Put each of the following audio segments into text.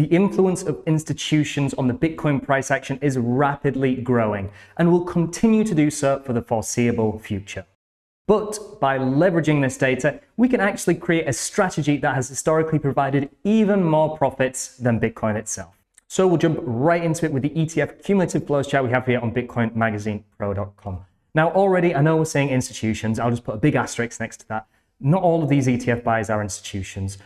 The influence of institutions on the Bitcoin price action is rapidly growing and will continue to do so for the foreseeable future. But by leveraging this data, we can actually create a strategy that has historically provided even more profits than Bitcoin itself. So we'll jump right into it with the ETF cumulative flows chart we have here on BitcoinMagazinePro.com. Now already, I know we're saying institutions, I'll just put a big asterisk next to that. Not all of these ETF buys are institutions.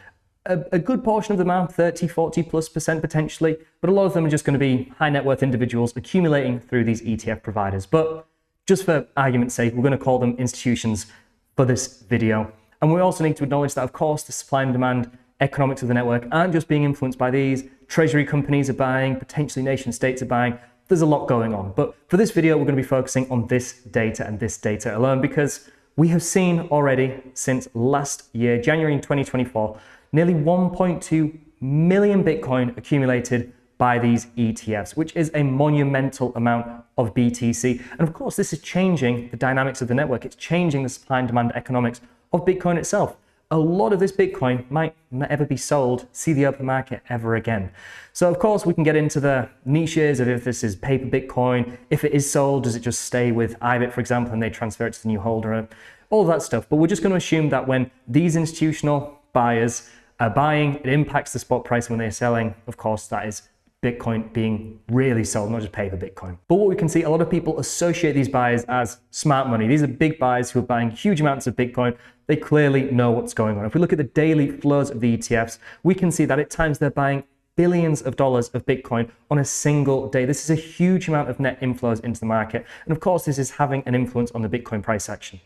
A good portion of them are 30, 40+% potentially, but a lot of them are just going to be high net worth individuals accumulating through these ETF providers. But just for argument's sake, we're going to call them institutions for this video. And we also need to acknowledge that, of course, the supply and demand economics of the network aren't just being influenced by these. Treasury companies are buying, potentially nation states are buying. There's a lot going on. But for this video, we're going to be focusing on this data and this data alone, because we have seen already since last year, January 2024, nearly 1.2 million Bitcoin accumulated by these ETFs, which is a monumental amount of BTC. And of course, this is changing the dynamics of the network. It's changing the supply and demand economics of Bitcoin itself. A lot of this Bitcoin might not ever be sold, see the open market ever again. So of course, we can get into the niches of if this is paper Bitcoin, if it is sold, does it just stay with IBIT, for example, and they transfer it to the new holder, all of that stuff. But we're just going to assume that when these institutional buyers are buying, it impacts the spot price. When they're selling, of course, that is Bitcoin being really sold, not just paper Bitcoin. But what we can see, a lot of people associate these buyers as smart money. These are big buyers who are buying huge amounts of Bitcoin. They clearly know what's going on. If we look at the daily flows of the ETFs, we can see that at times they're buying billions of dollars of Bitcoin on a single day. This is a huge amount of net inflows into the market. And of course, this is having an influence on the Bitcoin price action.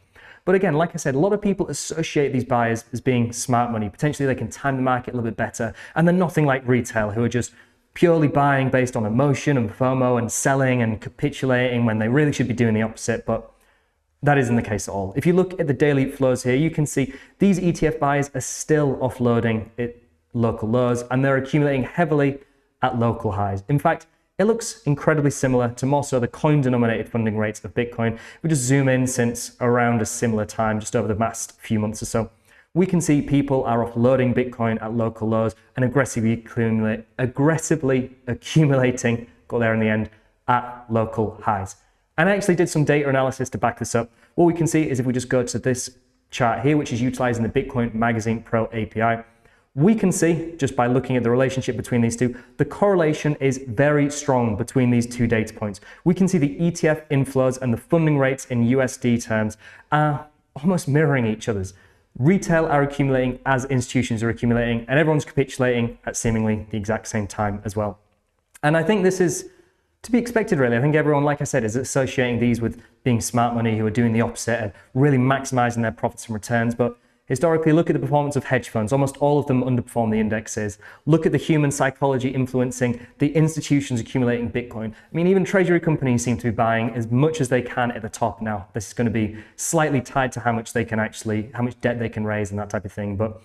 But again, like I said, a lot of people associate these buyers as being smart money. Potentially they can time the market a little bit better. And they're nothing like retail, who are just purely buying based on emotion and FOMO and selling and capitulating when they really should be doing the opposite. But that isn't the case at all. If you look at the daily flows here, you can see these ETF buyers are still offloading at local lows, and they're accumulating heavily at local highs. In fact, it looks incredibly similar to more so the coin-denominated funding rates of Bitcoin. We just zoom in since around a similar time, just over the past few months or so. We can see people are offloading Bitcoin at local lows and aggressively accumulating, got there in the end, at local highs. And I actually did some data analysis to back this up. What we can see is if we just go to this chart here, which is utilizing the Bitcoin Magazine Pro API, we can see, just by looking at the relationship between these two, the correlation is very strong between these two data points. We can see the ETF inflows and the funding rates in USD terms are almost mirroring each other's. Retail are accumulating as institutions are accumulating, and everyone's capitulating at seemingly the exact same time as well. And I think this is to be expected, really. I think everyone, like I said, is associating these with being smart money, who are doing the opposite and really maximizing their profits and returns. But historically, look at the performance of hedge funds. Almost all of them underperform the indexes. Look at the human psychology influencing the institutions accumulating Bitcoin. I mean, even treasury companies seem to be buying as much as they can at the top now. This is going to be slightly tied to how much they can how much debt they can raise and that type of thing. But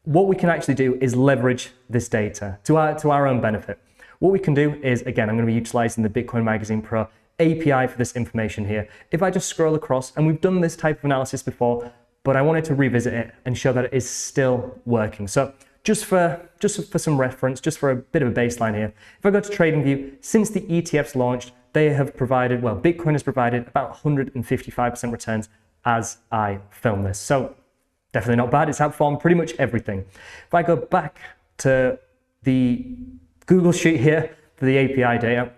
what we can actually do is leverage this data to our own benefit. What we can do is, again, I'm going to be utilizing the Bitcoin Magazine Pro API for this information here. If I just scroll across, and we've done this type of analysis before, but I wanted to revisit it and show that it is still working. So just for some reference, just for a bit of a baseline here, if I go to TradingView, since the ETFs launched, they have provided, well, Bitcoin has provided about 155% returns as I film this. So definitely not bad. It's outperformed pretty much everything. If I go back to the Google sheet here for the API data,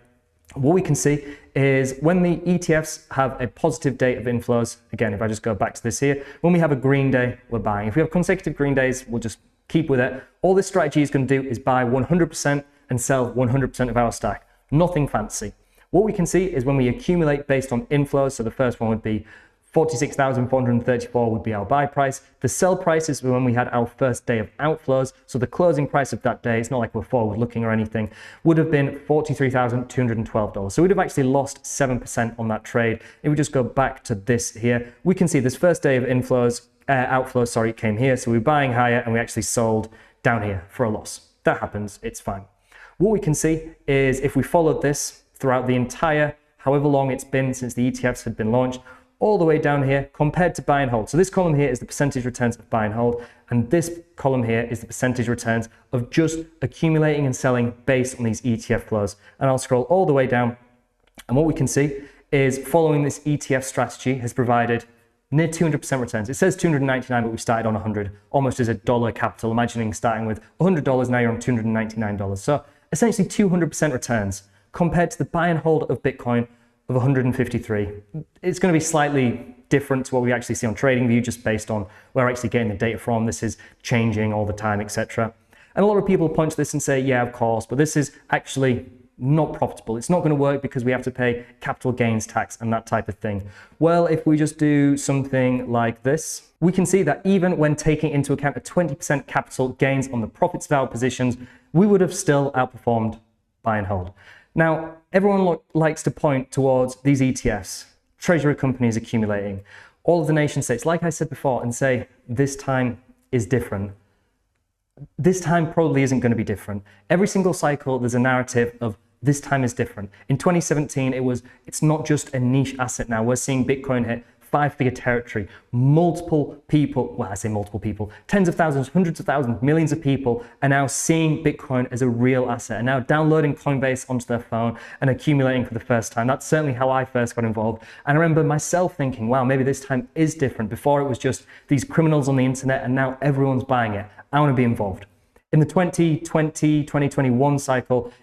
what we can see is when the ETFs have a positive date of inflows, again, if I just go back to this here, when we have a green day, we're buying. If we have consecutive green days, we'll just keep with it. All this strategy is going to do is buy 100% and sell 100% of our stack. Nothing fancy. What we can see is when we accumulate based on inflows, so the first one would be 46,434 would be our buy price. The sell price is when we had our first day of outflows. So the closing price of that day, it's not like we're forward looking or anything, would have been $43,212. So we'd have actually lost 7% on that trade. If we just go back to this here, we can see this first day of outflows came here. So we're buying higher and we actually sold down here for a loss. That happens, it's fine. What we can see is if we followed this throughout the entire, however long it's been since the ETFs had been launched, all the way down here compared to buy and hold. So this column here is the percentage returns of buy and hold, and this column here is the percentage returns of just accumulating and selling based on these ETF flows. And I'll scroll all the way down, and what we can see is following this ETF strategy has provided near 200% returns. It says 299, but we started on 100, almost as a dollar capital. Imagining starting with $100, now you're on $299. So essentially 200% returns compared to the buy and hold of Bitcoin of 153. It's going to be slightly different to what we actually see on TradingView, just based on where we're actually getting the data from. This is changing all the time, etc. And a lot of people point to this and say, yeah, of course, but this is actually not profitable. It's not going to work because we have to pay capital gains tax and that type of thing. Well, if we just do something like this, we can see that even when taking into account a 20% capital gains on the profits of our positions, we would have still outperformed buy and hold. Now, everyone likes to point towards these ETFs, treasury companies accumulating, all of the nation states, like I said before, and say this time is different. This time probably isn't going to be different. Every single cycle, there's a narrative of this time is different. In 2017, it's not just a niche asset now. We're seeing Bitcoin hit 5-figure territory. Multiple people, well, I say multiple people, tens of thousands, hundreds of thousands, millions of people are now seeing Bitcoin as a real asset, and now downloading Coinbase onto their phone and accumulating for the first time. That's certainly how I first got involved. And I remember myself thinking, wow, maybe this time is different. Before it was just these criminals on the internet, and now everyone's buying it. I want to be involved. In the 2020, 2021 cycle,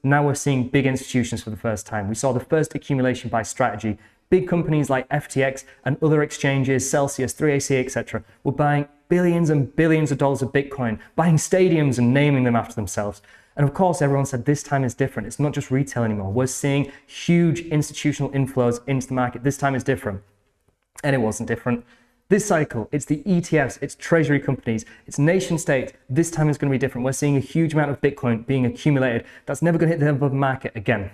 now we're seeing big institutions for the first time. We saw the first accumulation by strategy. Big companies like FTX and other exchanges, Celsius, 3AC, etc., were buying billions and billions of dollars of Bitcoin, buying stadiums and naming them after themselves. And of course, everyone said this time is different. It's not just retail anymore. We're seeing huge institutional inflows into the market. This time is different. And it wasn't different. This cycle, it's the ETFs, it's treasury companies, it's nation states. This time is going to be different. We're seeing a huge amount of Bitcoin being accumulated. That's never going to hit the above market again.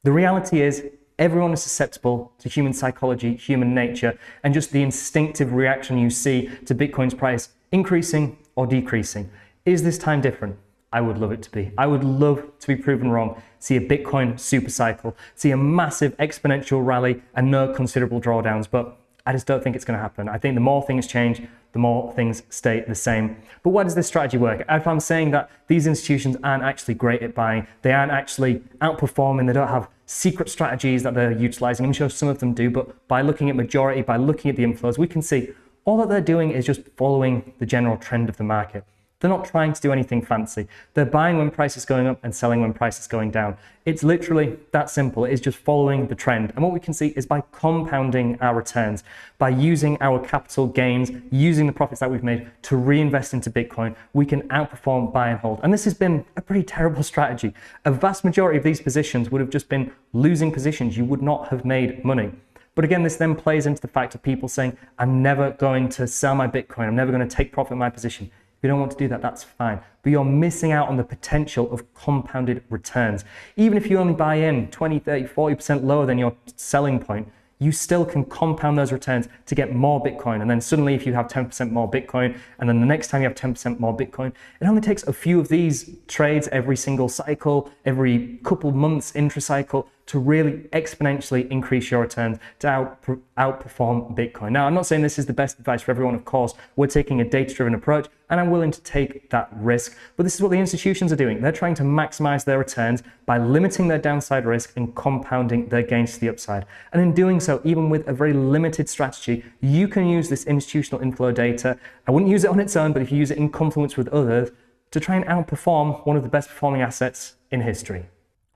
The reality is everyone is susceptible to human psychology, human nature, and just the instinctive reaction you see to Bitcoin's price increasing or decreasing. Is this time different? I would love it to be. I would love to be proven wrong, see a Bitcoin super cycle, see a massive exponential rally and no considerable drawdowns, but I just don't think it's going to happen. I think the more things change, the more things stay the same. But why does this strategy work? If I'm saying that these institutions aren't actually great at buying, they aren't actually outperforming, they don't have secret strategies that they're utilizing. I'm sure some of them do, but by looking at majority, by looking at the inflows, we can see all that they're doing is just following the general trend of the market. They're not trying to do anything fancy. They're buying when price is going up and selling when price is going down. It's literally that simple. It is just following the trend. And what we can see is by compounding our returns, by using our capital gains, using the profits that we've made to reinvest into Bitcoin, we can outperform buy and hold. And this has been a pretty terrible strategy. A vast majority of these positions would have just been losing positions. You would not have made money. But again, this then plays into the fact of people saying, I'm never going to sell my Bitcoin. I'm never going to take profit in my position. If you don't want to do that, that's fine. But you're missing out on the potential of compounded returns. Even if you only buy in 20, 30, 40% lower than your selling point, you still can compound those returns to get more Bitcoin. And then suddenly if you have 10% more Bitcoin, and then the next time you have 10% more Bitcoin, it only takes a few of these trades every single cycle, every couple months intra-cycle, to really exponentially increase your returns to outperform Bitcoin. Now, I'm not saying this is the best advice for everyone, of course. We're taking a data-driven approach, and I'm willing to take that risk. But this is what the institutions are doing. They're trying to maximize their returns by limiting their downside risk and compounding their gains to the upside. And in doing so, even with a very limited strategy, you can use this institutional inflow data. I wouldn't use it on its own, but if you use it in confluence with others, to try and outperform one of the best performing assets in history.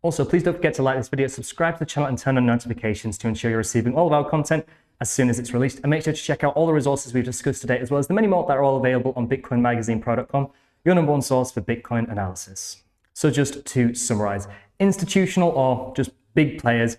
Also, please don't forget to like this video, subscribe to the channel and turn on notifications to ensure you're receiving all of our content as soon as it's released. And make sure to check out all the resources we've discussed today, as well as the many more that are all available on BitcoinMagazinePro.com, your number one source for Bitcoin analysis. So just to summarize, institutional or just big players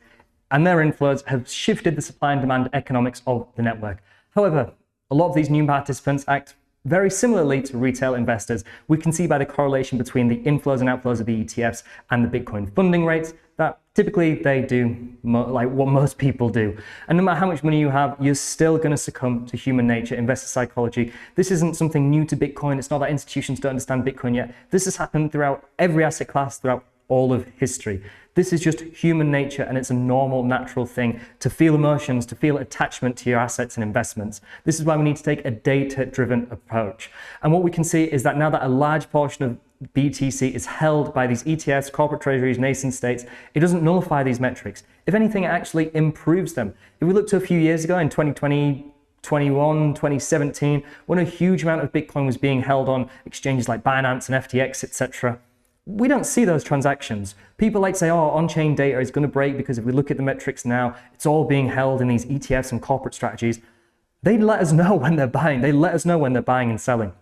and their inflows have shifted the supply and demand economics of the network. However, a lot of these new participants act very similarly to retail investors. We can see by the correlation between the inflows and outflows of the ETFs and the Bitcoin funding rates that typically they do like what most people do. And no matter how much money you have, you're still going to succumb to human nature, investor psychology. This isn't something new to Bitcoin. It's not that institutions don't understand Bitcoin yet. This has happened throughout every asset class, throughout all of history. This is just human nature, and it's a normal, natural thing to feel emotions, to feel attachment to your assets and investments. This is why we need to take a data-driven approach. And what we can see is that now that a large portion of BTC is held by these ETFs, corporate treasuries, nation states, it doesn't nullify these metrics. If anything, it actually improves them. If we look to a few years ago in 2020, 2021, 2017, when a huge amount of Bitcoin was being held on exchanges like Binance and FTX, etc., we don't see those transactions. People like to say, oh, on-chain data is going to break because if we look at the metrics now, it's all being held in these ETFs and corporate strategies. They let us know when they're buying. They let us know when they're buying and selling.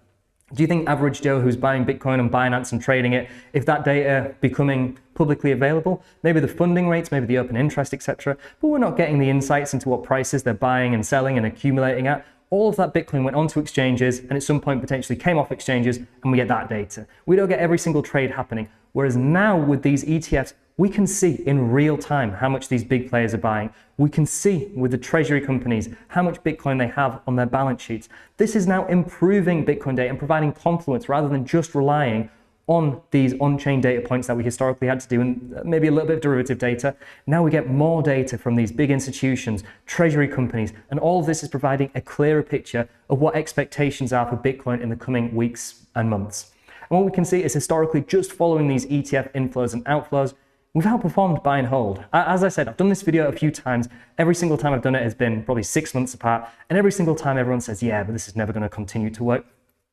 Do you think average Joe who's buying Bitcoin on Binance and trading it, if that data becoming publicly available, maybe the funding rates, maybe the open interest, etc., but we're not getting the insights into what prices they're buying and selling and accumulating at? All of that Bitcoin went onto exchanges and at some point potentially came off exchanges, and we get that data. We don't get every single trade happening. Whereas now with these ETFs, we can see in real time how much these big players are buying. We can see with the treasury companies how much Bitcoin they have on their balance sheets. This is now improving Bitcoin data and providing confluence rather than just relying on these on-chain data points that we historically had to do, and maybe a little bit of derivative data. Now we get more data from these big institutions, treasury companies, and all of this is providing a clearer picture of what expectations are for Bitcoin in the coming weeks and months. And what we can see is historically, just following these ETF inflows and outflows, we've outperformed buy and hold. As I said, I've done this video a few times. Every single time I've done it has been probably 6 months apart, and every single time everyone says, yeah, but this is never going to continue to work.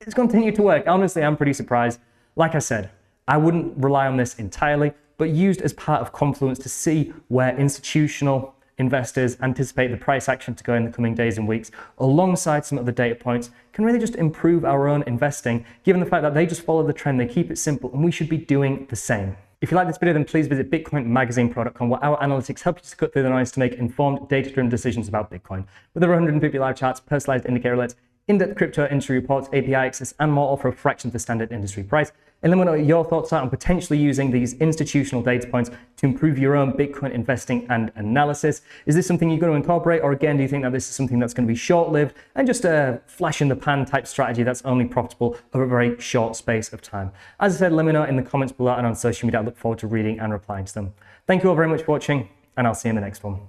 It's continued to work. Honestly, I'm pretty surprised. Like I said, I wouldn't rely on this entirely, but used as part of confluence to see where institutional investors anticipate the price action to go in the coming days and weeks, alongside some other data points, can really just improve our own investing, given the fact that they just follow the trend, they keep it simple, and we should be doing the same. If you like this video, then please visit bitcoinmagazinepro.com, where our analytics help you to cut through the noise to make informed, data-driven decisions about Bitcoin. With over 150 live charts, personalized indicator alerts, in-depth crypto industry reports, API access, and more, all for a fraction of the standard industry price. And let me know what your thoughts are on potentially using these institutional data points to improve your own Bitcoin investing and analysis. Is this something you're going to incorporate, or again, do you think that this is something that's going to be short-lived and just a flash in the pan type strategy that's only profitable over a very short space of time? As I said, let me know in the comments below and on social media. I look forward to reading and replying to them. Thank you all very much for watching, and I'll see you in the next one.